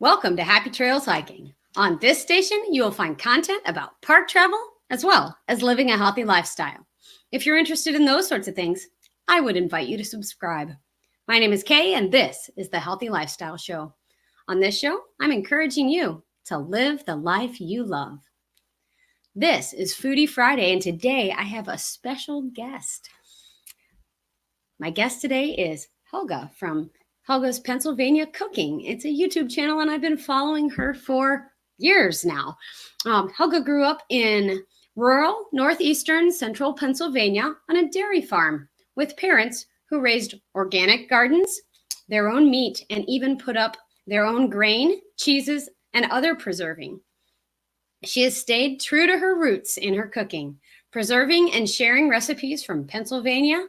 Welcome to Happy Trails Hiking. On this station, you will find content about park travel as well as living a healthy lifestyle. If you're interested in those sorts of things, I would invite you to subscribe. My name is Kay, and this is the Healthy Lifestyle Show. On this show, I'm encouraging you to live the life you love. This is Foodie Friday, and today I have a special guest. My guest today is Helga from Helga's Pennsylvania Cooking. It's a YouTube channel, and I've been following her for years now. Helga grew up in rural northeastern central Pennsylvania on a dairy farm with parents who raised organic gardens, their own meat, and even put up their own grain, cheeses, and other preserving. She has stayed true to her roots in her cooking, preserving and sharing recipes from Pennsylvania,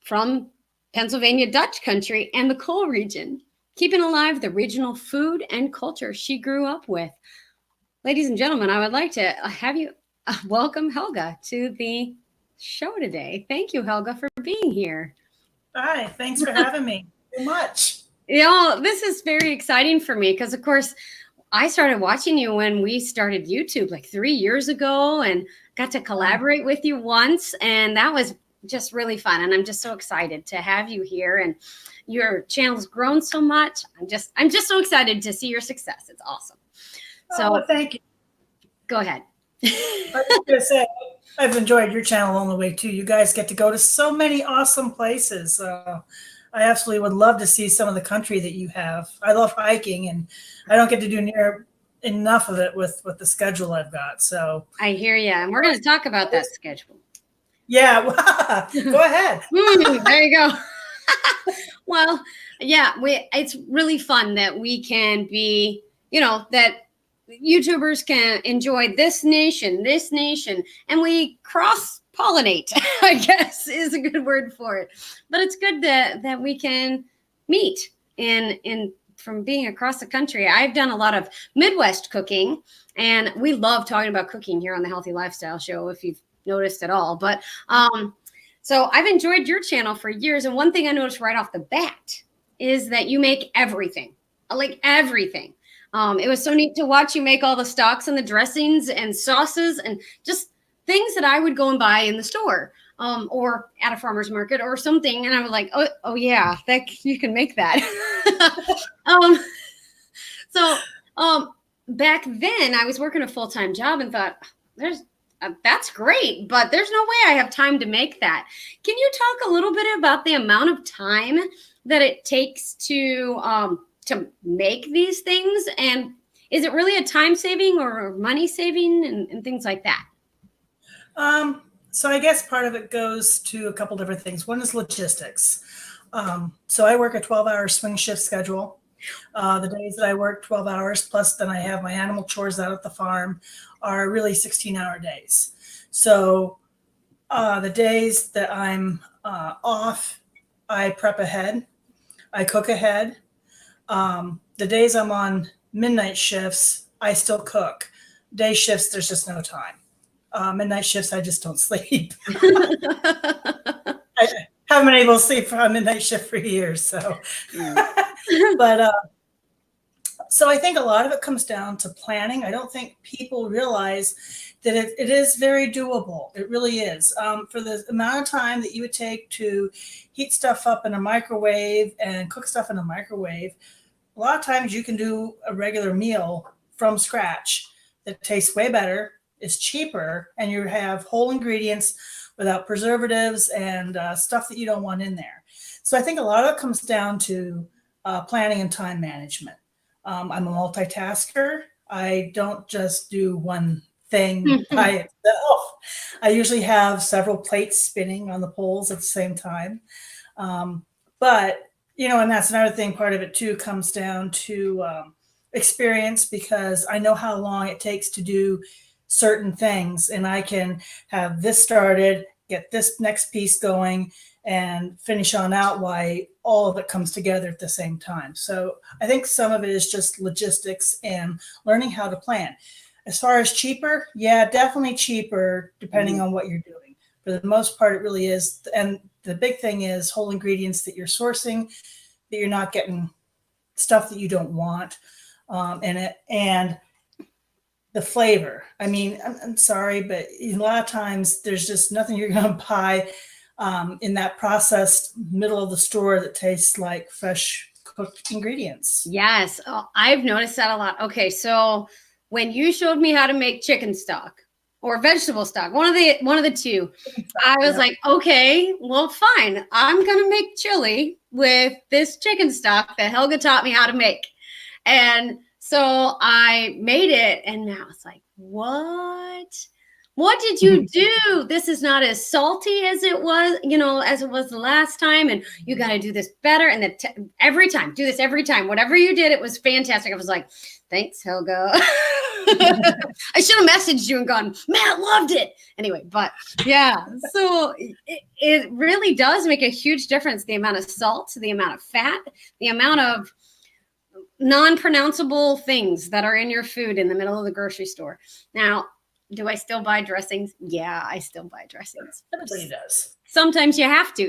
from Pennsylvania Dutch country and the coal region, keeping alive the regional food and culture she grew up with. Ladies and gentlemen, I would like to have you welcome Helga to the show today. Thank you, Helga, for being here. Hi, thanks for having me so much. This is very exciting for me because, of course, I started watching you when we started YouTube like 3 years ago and got to collaborate with you once, and that was just really fun, and I'm just so excited to have you here. And your channel's grown so much. I'm just so excited to see your success. It's awesome. So well, thank you. Go ahead. I was going to say, I've enjoyed your channel on the way too. You guys get to go to so many awesome places. I absolutely would love to see some of the country that you have. I love hiking, and I don't get to do near enough of it with the schedule I've got. So I hear you, and we're going to talk about that schedule. Yeah, go ahead. There you go. Well, yeah, it's really fun that we can be, that YouTubers can enjoy this nation, and we cross-pollinate, I guess is a good word for it. But it's good that we can meet in from being across the country. I've done a lot of Midwest cooking, and we love talking about cooking here on the Healthy Lifestyle Show, if you've noticed at all. But so I've enjoyed your channel for years, and one thing I noticed right off the bat is that you make everything, like everything. It was so neat to watch you make all the stocks and the dressings and sauces and just things that I would go and buy in the store or at a farmer's market or something, and I was like, oh yeah, that you can make that. So back then I was working a full-time job and thought, that's great, but there's no way I have time to make that. Can you talk a little bit about the amount of time that it takes to make these things? And is it really a time saving or money saving and things like that? So I guess part of it goes to a couple different things. One is logistics. So I work a 12-hour swing shift schedule. The days that I work 12 hours, plus then I have my animal chores out at the farm, are really 16-hour days. So the days that I'm off, I prep ahead. I cook ahead. The days I'm on midnight shifts, I still cook. Day shifts, there's just no time. Midnight shifts, I just don't sleep. I haven't been able to sleep on a midnight shift for years. So, but so I think a lot of it comes down to planning. I don't think people realize that it is very doable. It really is. For the amount of time that you would take to heat stuff up in a microwave and cook stuff in a microwave, a lot of times you can do a regular meal from scratch that tastes way better, is cheaper, and you have whole ingredients without preservatives and stuff that you don't want in there. So I think a lot of it comes down to planning and time management. I'm a multitasker. I don't just do one thing by itself. I usually have several plates spinning on the poles at the same time. But, and that's another thing, part of it too comes down to experience, because I know how long it takes to do certain things, and I can have this started, get this next piece going, and finish on out while all of it comes together at the same time. So I think some of it is just logistics and learning how to plan. As far as cheaper, yeah, definitely cheaper depending on what you're doing. For the most part, it really is. And the big thing is whole ingredients that you're sourcing, that you're not getting stuff that you don't want in it, and the flavor. I mean, I'm sorry, but a lot of times there's just nothing you're going to buy in that processed middle of the store that tastes like fresh cooked ingredients. Yes, I've noticed that a lot. Okay, so when you showed me how to make chicken stock or vegetable stock, one of the two, I was like, okay, well, fine. I'm gonna make chili with this chicken stock that Helga taught me how to make. And so I made it, and now it's like, what? What did you do? This is not as salty as it was, as it was the last time. And you got to do this better. And every time, do this every time. Whatever you did, it was fantastic. I was like, thanks, Helga. I should have messaged you and gone, Matt loved it. Anyway, but yeah, so it really does make a huge difference. The amount of salt, the amount of fat, the amount of non-pronounceable things that are in your food in the middle of the grocery store. Now, do I still buy dressings? Yeah, I still buy dressings. Everybody does. Sometimes you have to,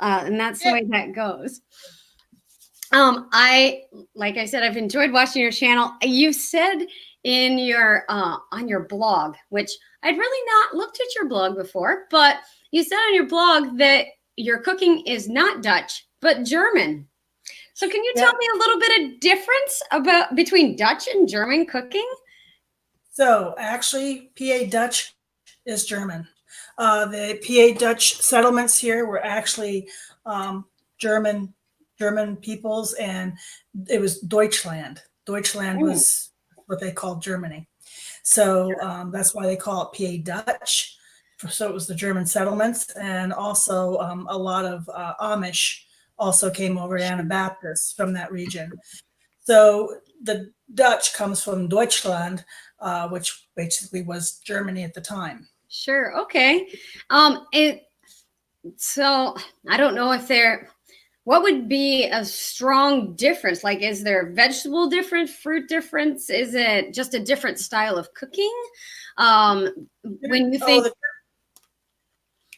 and that's the way that goes. Like I said, I've enjoyed watching your channel. You said in your on your blog, which I'd really not looked at your blog before, but you said on your blog that your cooking is not Dutch, but German. So can you tell me a little bit of difference between Dutch and German cooking? So actually, PA Dutch is German. The PA Dutch settlements here were actually German peoples, and it was Deutschland. Deutschland was what they called Germany. So that's why they call it PA Dutch. So it was the German settlements, and also a lot of Amish also came over, Anabaptists from that region. So the Dutch comes from Deutschland, which basically was Germany at the time. Sure. Okay. So I don't know if what would be a strong difference? Like, is there vegetable difference, fruit difference? Is it just a different style of cooking? When you think,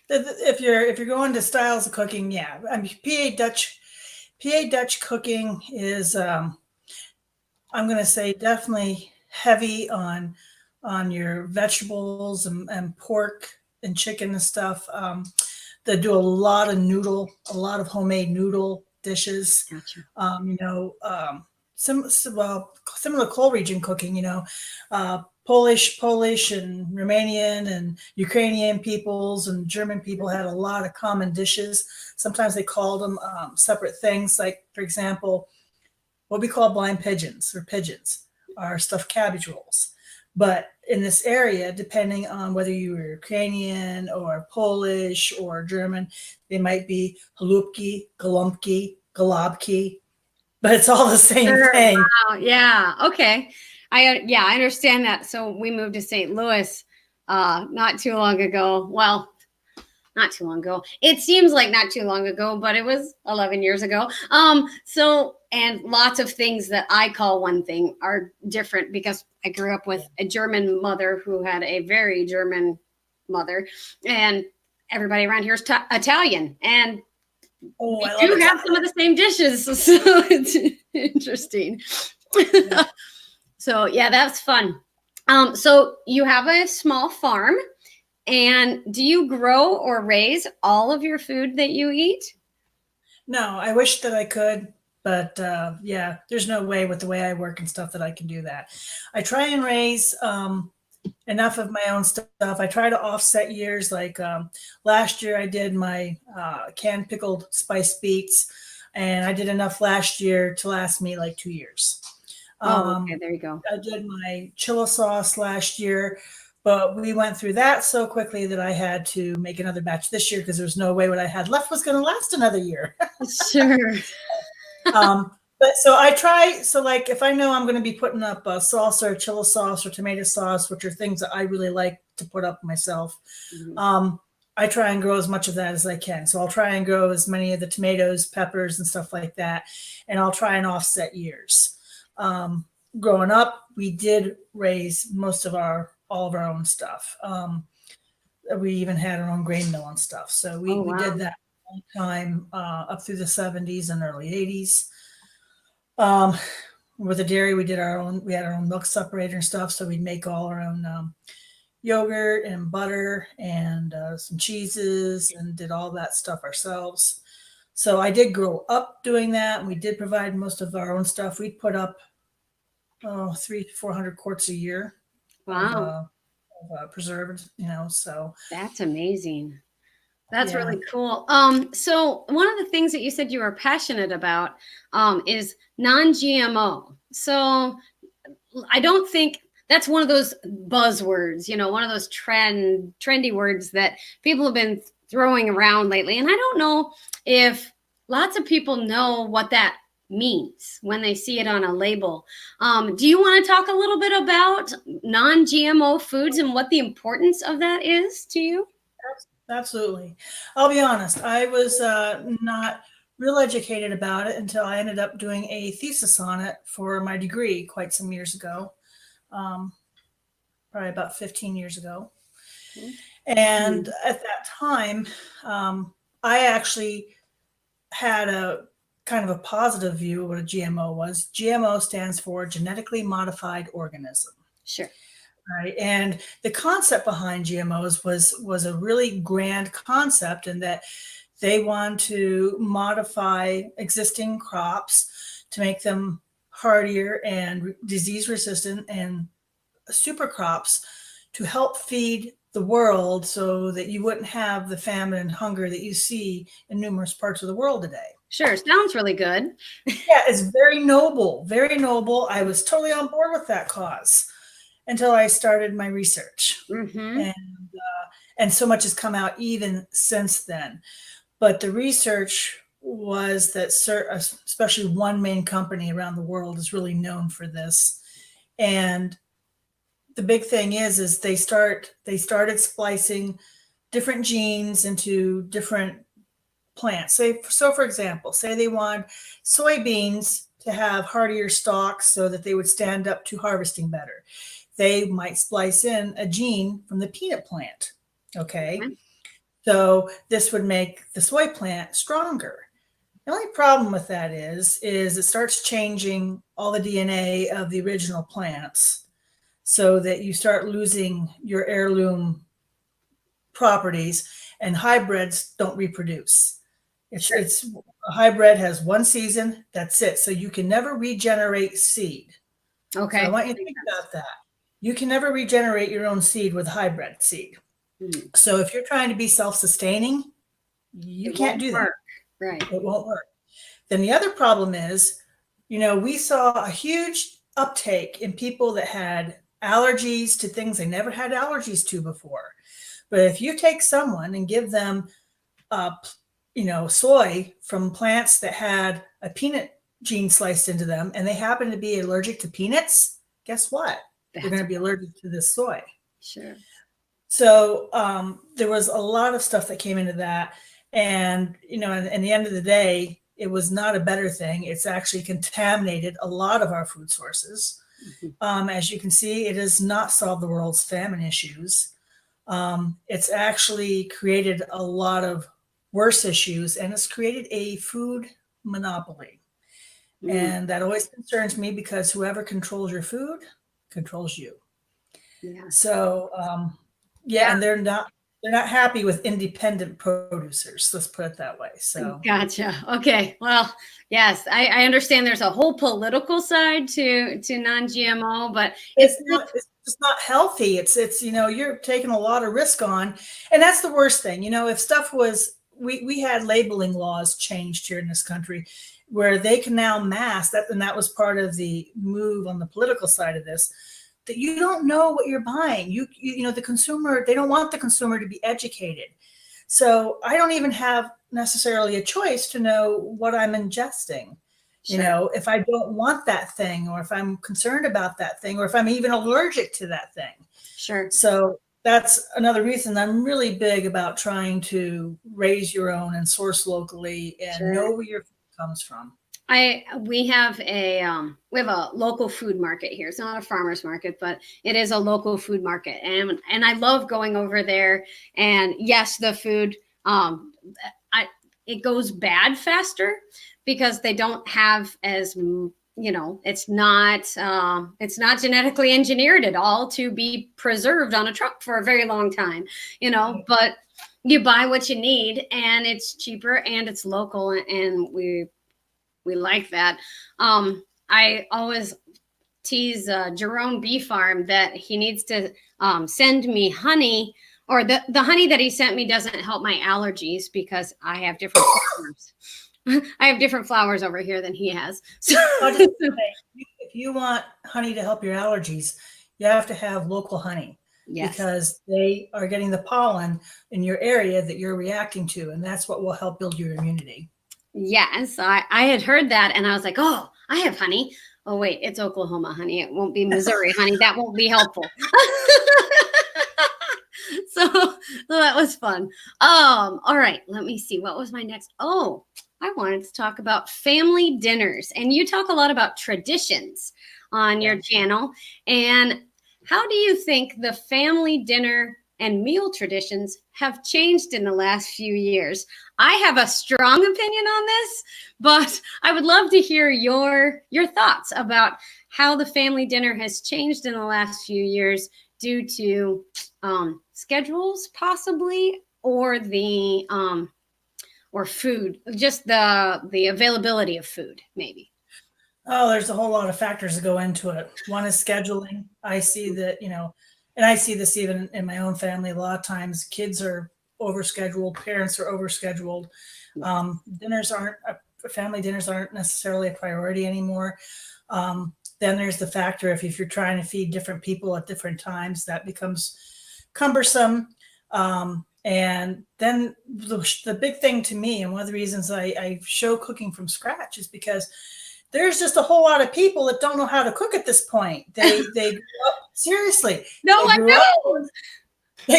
if you're going to styles of cooking, yeah, I mean, PA Dutch cooking is, I'm going to say, definitely heavy on your vegetables and pork and chicken and stuff. They do a lot of homemade noodle dishes. Gotcha. Similar coal region cooking, Polish and Romanian and Ukrainian peoples and German people had a lot of common dishes. Sometimes they called them separate things. Like, for example, what we call blind pigeons are stuffed cabbage rolls. But in this area, depending on whether you were Ukrainian or Polish or German, they might be halupki, galumpki, galabki, but it's all the same thing. Wow. Yeah. Okay. I understand that. So we moved to St. Louis not too long ago. Well, not too long ago. It seems like not too long ago, but it was 11 years ago. And lots of things that I call one thing are different because I grew up with a German mother who had a very German mother, and everybody around here is Italian, and we do have some of the same dishes. So it's interesting. Yeah. So yeah, that's fun. So you have a small farm, and do you grow or raise all of your food that you eat? No, I wish that I could, but yeah, there's no way with the way I work and stuff that I can do that. I try and raise enough of my own stuff. I try to offset years. Like last year, I did my canned pickled spiced beets, and I did enough last year to last me like 2 years. Okay, there you go. I did my chili sauce last year, but we went through that so quickly that I had to make another batch this year because there's no way what I had left was going to last another year. Sure. But so I try, so like if I know I'm going to be putting up a salsa or chili sauce or tomato sauce, which are things that I really like to put up myself, I try and grow as much of that as I can. So I'll try and grow as many of the tomatoes, peppers, and stuff like that, and I'll try and offset years. Growing up, we did raise all of our own stuff. We even had our own grain mill and stuff. So we did that a long time, up through the 70s and early 80s. Um, with the dairy, we had our own milk separator and stuff. So we'd make all our own yogurt and butter and some cheeses and did all that stuff ourselves. So I did grow up doing that. And we did provide most of our own stuff. We'd put up 300 to 400 quarts a year Wow. of preserved, so That's amazing. That's yeah. really cool. So one of the things that you said you were passionate about is non-GMO. So I don't think that's one of those buzzwords, one of those trendy words that people have been throwing around lately. And I don't know if lots of people know what that means when they see it on a label. Do you want to talk a little bit about non-GMO foods and what the importance of that is to you? Absolutely. I'll be honest. I was not real educated about it until I ended up doing a thesis on it for my degree quite some years ago, probably about 15 years ago. And at that time, I actually had a kind of a positive view of what a GMO was. GMO stands for genetically modified organism. Sure. Right. And the concept behind GMOs was a really grand concept in that they want to modify existing crops to make them hardier and disease resistant, and super crops to help feed the world so that you wouldn't have the famine and hunger that you see in numerous parts of the world today. Sure. Sounds really good. Yeah, it's very noble, very noble. I was totally on board with that cause until I started my research. Mm-hmm. And so much has come out even since then. But the research was that especially one main company around the world is really known for this. And the big thing is they started splicing different genes into different plants. So for example, say they want soybeans to have hardier stalks so that they would stand up to harvesting better. They might splice in a gene from the peanut plant. Okay. Mm-hmm. So this would make the soy plant stronger. The only problem with that is it starts changing all the DNA of the original plants so that you start losing your heirloom properties, and hybrids don't reproduce. It's a hybrid has one season, that's it. So you can never regenerate seed. Okay. So I want you to think about that. You can never regenerate your own seed with hybrid seed. Mm-hmm. So if you're trying to be self-sustaining, you can't do that. Right. It won't work. Then the other problem is, we saw a huge uptake in people that had allergies to things they never had allergies to before. But if you take someone and give them, soy from plants that had a peanut gene sliced into them, and they happen to be allergic to peanuts, guess what? They're going to be allergic to this soy. Sure. So there was a lot of stuff that came into that. And, in the end of the day, it was not a better thing. It's actually contaminated a lot of our food sources. Mm-hmm. As you can see, it has not solved the world's famine issues. It's actually created a lot of worse issues, and it's created a food monopoly. Mm. And that always concerns me because whoever controls your food controls you. Yeah. So, and they're not happy with independent producers. Let's put it that way. So gotcha. Okay. Well, yes, I understand there's a whole political side to non-GMO, but it's just not healthy. It's you're taking a lot of risk on, and that's the worst thing. If stuff was, we had labeling laws changed here in this country where they can now mask that, and that was part of the move on the political side of this, that you don't know what you're buying. The consumer, they don't want the consumer to be educated. So I don't even have necessarily a choice to know what I'm ingesting. Sure. If I don't want that thing, or if I'm concerned about that thing, or if I'm even allergic to that thing. Sure. So that's another reason I'm really big about trying to raise your own and source locally and know where your food comes from. We have a local food market here. It's not a farmer's market, but it is a local food market, and I love going over there. And yes, the food it goes bad faster because they don't have as it's not genetically engineered at all to be preserved on a truck for a very long time, but you buy what you need, and it's cheaper and it's local, and we like that. I always tease Jerome Bee Farm that he needs to send me honey, or the honey that he sent me doesn't help my allergies because I have different flowers. I have different flowers over here than he has. So if you want honey to help your allergies, you have to have local honey. Yes. Because they are getting the pollen in your area that you're reacting to, and that's what will help build your immunity. Yes, I had heard that, and I was like, oh, I have honey. Oh, wait, it's Oklahoma honey. It won't be Missouri honey. That won't be helpful. So that was fun. All right, let me see. What was my next? Oh, I wanted to talk about family dinners. And you talk a lot about traditions on your channel. And how do you think the family dinner and meal traditions have changed in the last few years? I have a strong opinion on this, but I would love to hear your thoughts about how the family dinner has changed in the last few years due to schedules possibly, or the or food, just the availability of food maybe. Oh, there's a whole lot of factors that go into it. One is scheduling. I see that, and I see this even in my own family. A lot of times kids are overscheduled, parents are overscheduled. Family dinners aren't necessarily a priority anymore. Then there's the factor if you're trying to feed different people at different times, that becomes cumbersome. And then the big thing to me, and one of the reasons I show cooking from scratch, is because there's just a whole lot of people that don't know how to cook at this point. They grew up, seriously. They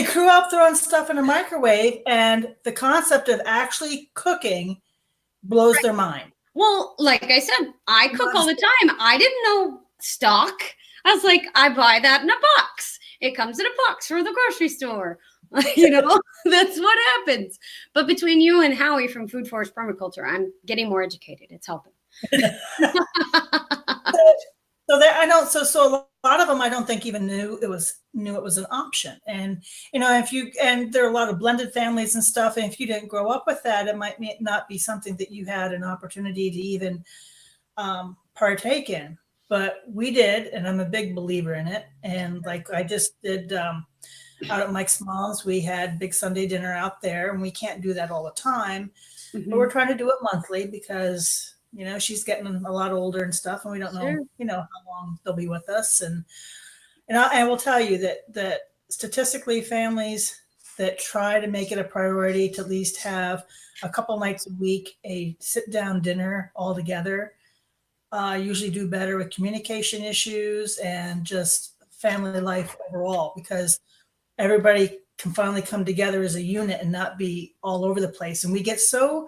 grew up throwing stuff in a microwave, and the concept of actually cooking blows their mind. Well, like I said, I cook all the time. I didn't know stock. I was like, I buy that in a box. It comes in a box from the grocery store. That's what happens. But between you and Howie from Food Forest Permaculture, I'm getting more educated. It's helping. So a lot of them I don't think even knew it was an option. And and there are a lot of blended families and stuff, and if you didn't grow up with that, it might not be something that you had an opportunity to even partake in. But we did, and I'm a big believer in it. And like I just did out at Mike's Mom's, we had big Sunday dinner out there, and we can't do that all the time. Mm-hmm. But we're trying to do it monthly because she's getting a lot older and stuff, and we don't know, how long they'll be with us. And I will tell you that statistically, families that try to make it a priority to at least have a couple nights a week, a sit-down dinner all together, usually do better with communication issues and just family life overall, because everybody can finally come together as a unit and not be all over the place. And we get so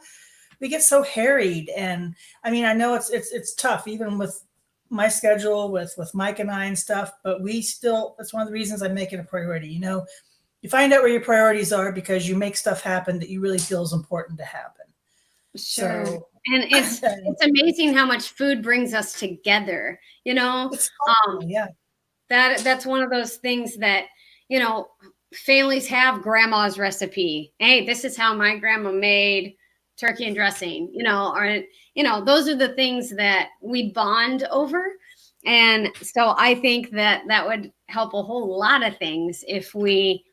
harried. And I mean, I know it's tough, even with my schedule with Mike and I and stuff, but that's one of the reasons I make it a priority. You find out where your priorities are because you make stuff happen that you really feel is important to happen. Sure. So, and it's amazing how much food brings us together, that's one of those things that, families have grandma's recipe. Hey, this is how my grandma made turkey and dressing, those are the things that we bond over. And so I think that would help a whole lot of things if we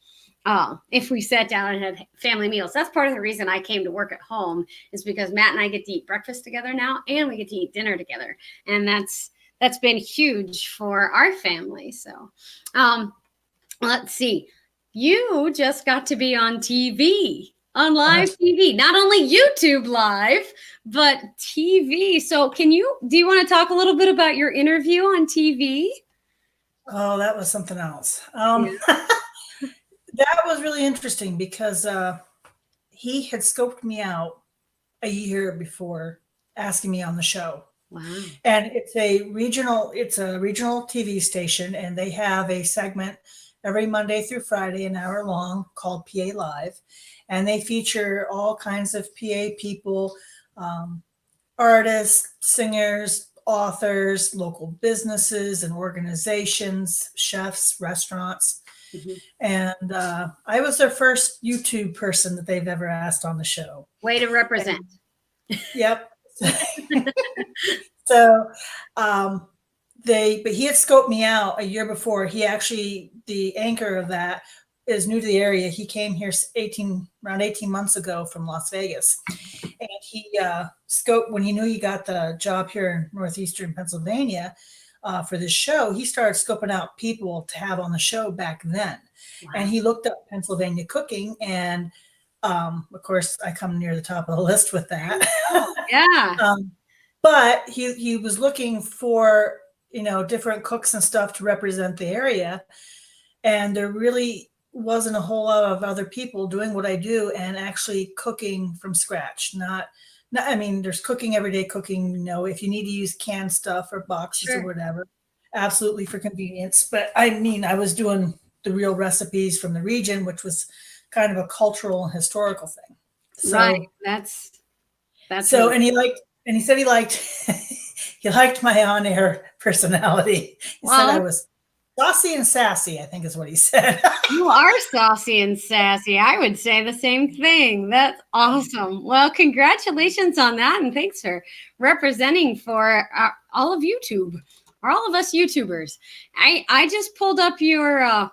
sat down and had family meals. That's part of the reason I came to work at home, is because Matt and I get to eat breakfast together now, and we get to eat dinner together. And that's been huge for our family. So let's see. You just got to be on TV. On live TV, not only YouTube live, but TV. So do you want to talk a little bit about your interview on TV? Oh, that was something else. That was really interesting because he had scoped me out a year before asking me on the show. Wow. And it's a regional TV station, and they have a segment every Monday through Friday, an hour long, called PA Live. And they feature all kinds of PA people, artists, singers, authors, local businesses and organizations, chefs, restaurants. And I was their first YouTube person that they've ever asked on the show. Way to represent. And, yep. So but he had scoped me out a year before. He actually, the anchor of that, is new to the area. He came here around 18 months ago from Las Vegas. And he scoped, when he knew he got the job here in northeastern Pennsylvania for this show, he started scoping out people to have on the show back then. Wow. And he looked up Pennsylvania cooking, and of course I come near the top of the list with that. Yeah. But he was looking for, different cooks and stuff to represent the area. And there really wasn't a whole lot of other people doing what I do and actually cooking from scratch. I mean, there's cooking, everyday cooking, if you need to use canned stuff or boxes or whatever, absolutely for convenience. But I mean, I was doing the real recipes from the region, which was kind of a cultural and historical thing. So, right. That's so, and he said he liked my on-air personality. He said I was saucy and sassy, I think is what he said. You are saucy and sassy. I would say the same thing. That's awesome. Well, congratulations on that. And thanks for representing for all of YouTube, or all of us YouTubers. I just pulled up your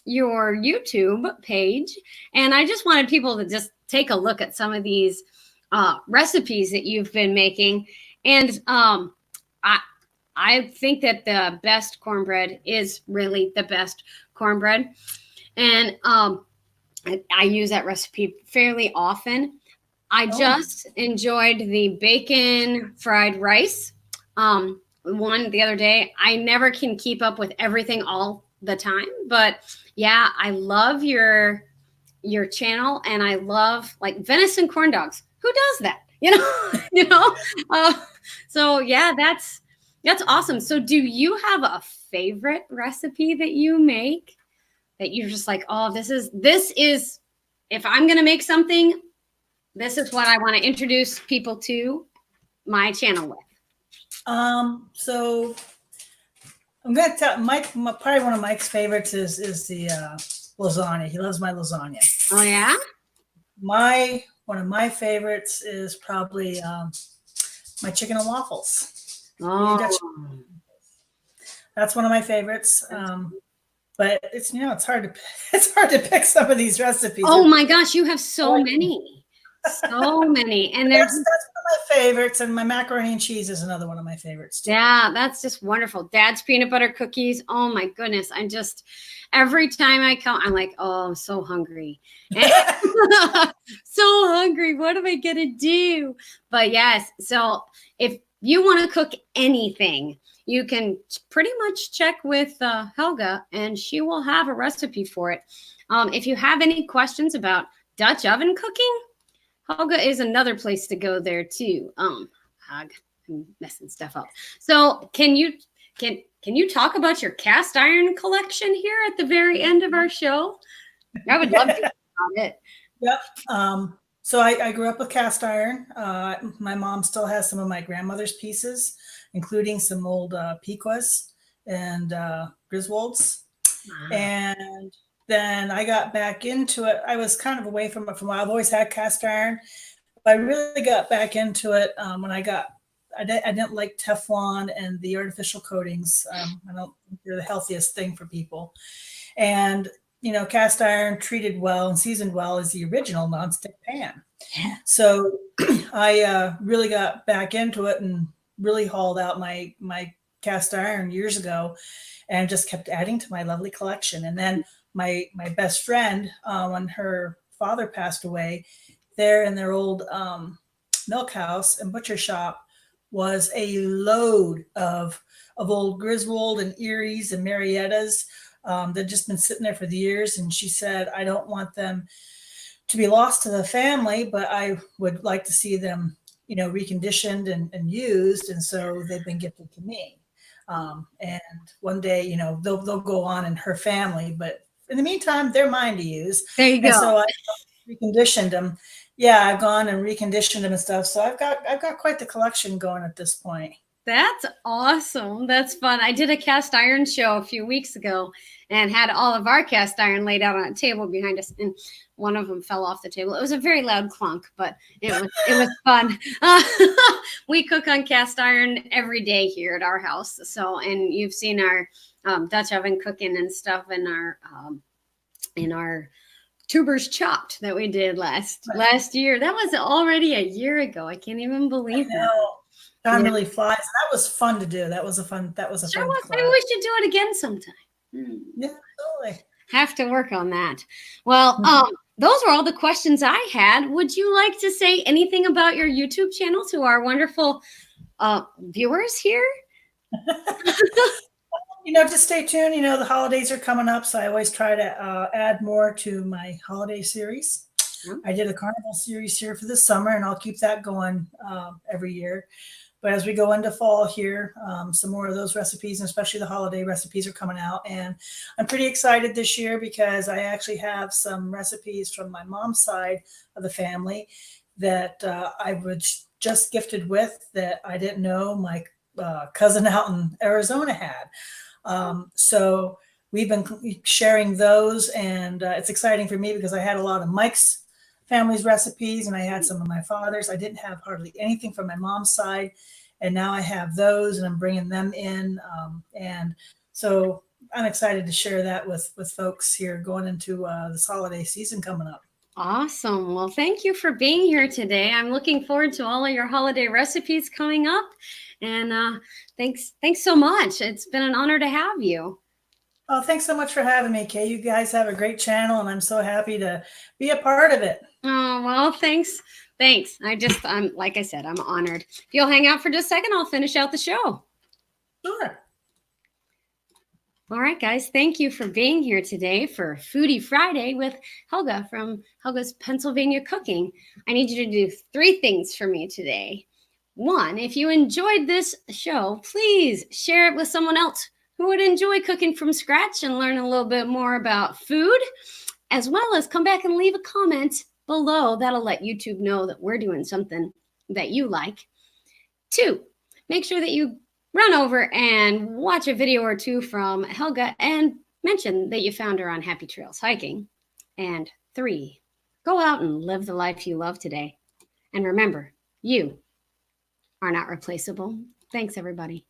YouTube page, and I just wanted people to just take a look at some of these recipes that you've been making. And I think that the best cornbread is really the best cornbread. And I use that recipe fairly often. I just enjoyed the bacon fried rice one the other day. I never can keep up with everything all the time, but yeah, I love your channel, and I love like venison corn dogs. Who does that? So yeah, that's awesome. So do you have a favorite recipe that you make that you're just like, oh, this is, if I'm going to make something, this is what I want to introduce people to my channel with? So I'm going to tell probably one of Mike's favorites is the lasagna. He loves my lasagna. Oh yeah? One of my favorites is probably my chicken and waffles. Oh. That's one of my favorites. But it's it's hard to pick some of these recipes. Oh my gosh, you have so many. So many. And that's one of my favorites, and my macaroni and cheese is another one of my favorites too. Yeah, that's just wonderful. Dad's peanut butter cookies. Oh my goodness. Every time I come, I'm like, oh, I'm so hungry. So hungry. What am I going to do? But yes, so if you want to cook anything, you can pretty much check with Helga, and she will have a recipe for it. If you have any questions about Dutch oven cooking, Helga is another place to go there too. I'm messing stuff up. So can you talk about your cast iron collection here at the very end of our show? I would love to talk about it. Yep. So I grew up with cast iron. My mom still has some of my grandmother's pieces, including some old Pequas and Griswolds. Wow. And then I got back into it. I was kind of away from it for a while. I've always had cast iron, but I really got back into it when I didn't like Teflon and the artificial coatings. I don't think they're the healthiest thing for people. And cast iron treated well and seasoned well is the original nonstick pan. Yeah. So I really got back into it and really hauled out my cast iron years ago, and just kept adding to my lovely collection. And then my best friend, when her father passed away, there in their old milk house and butcher shop was a load of old Griswold and Eries and Mariettas that just been sitting there for the years. And she said, I don't want them to be lost to the family, but I would like to see them, reconditioned and used. And so they've been gifted to me. And one day, they'll go on in her family, but in the meantime, they're mine to use. There you go. And so I reconditioned them. Yeah, I've gone and reconditioned them and stuff. So I've got quite the collection going at this point. That's awesome. That's fun. I did a cast iron show a few weeks ago and had all of our cast iron laid out on a table behind us, and one of them fell off the table. It was a very loud clunk, but it was fun. We cook on cast iron every day here at our house. So, and you've seen our Dutch oven cooking and stuff in our tubers chopped that we did last year. That was already a year ago. I can't even believe it. Time really flies. That was fun to do. That was a fun class. Maybe we should do it again sometime. Yeah, totally. Have to work on that. Well, those were all the questions I had. Would you like to say anything about your YouTube channel to our wonderful viewers here? Just stay tuned. The holidays are coming up, so I always try to add more to my holiday series. I did a carnival series here for the summer, and I'll keep that going every year. But as we go into fall here, some more of those recipes, and especially the holiday recipes, are coming out. And I'm pretty excited this year because I actually have some recipes from my mom's side of the family that I was just gifted with that I didn't know my cousin out in Arizona had. So we've been sharing those, and it's exciting for me because I had a lot of Mike's family's recipes, and I had some of my father's. I didn't have hardly anything from my mom's side, and now I have those, and I'm bringing them in. And so I'm excited to share that with folks here going into this holiday season coming up. Awesome. Well, thank you for being here today. I'm looking forward to all of your holiday recipes coming up. And thanks so much. It's been an honor to have you. Oh, thanks so much for having me, Kay. You guys have a great channel, and I'm so happy to be a part of it. Oh, well, thanks. I'm like I said, I'm honored. If you'll hang out for just a second, I'll finish out the show. Sure. All right, guys, thank you for being here today for Foodie Friday with Helga from Helga's Pennsylvania Cooking. I need you to do 3 things for me today. 1, if you enjoyed this show, please share it with someone else who would enjoy cooking from scratch and learn a little bit more about food, as well as come back and leave a comment below. That'll let YouTube know that we're doing something that you like. 2, make sure that you run over and watch a video or 2 from Helga and mention that you found her on Happy Trails Hiking. And 3, go out and live the life you love today. And remember, you are not replaceable. Thanks, everybody.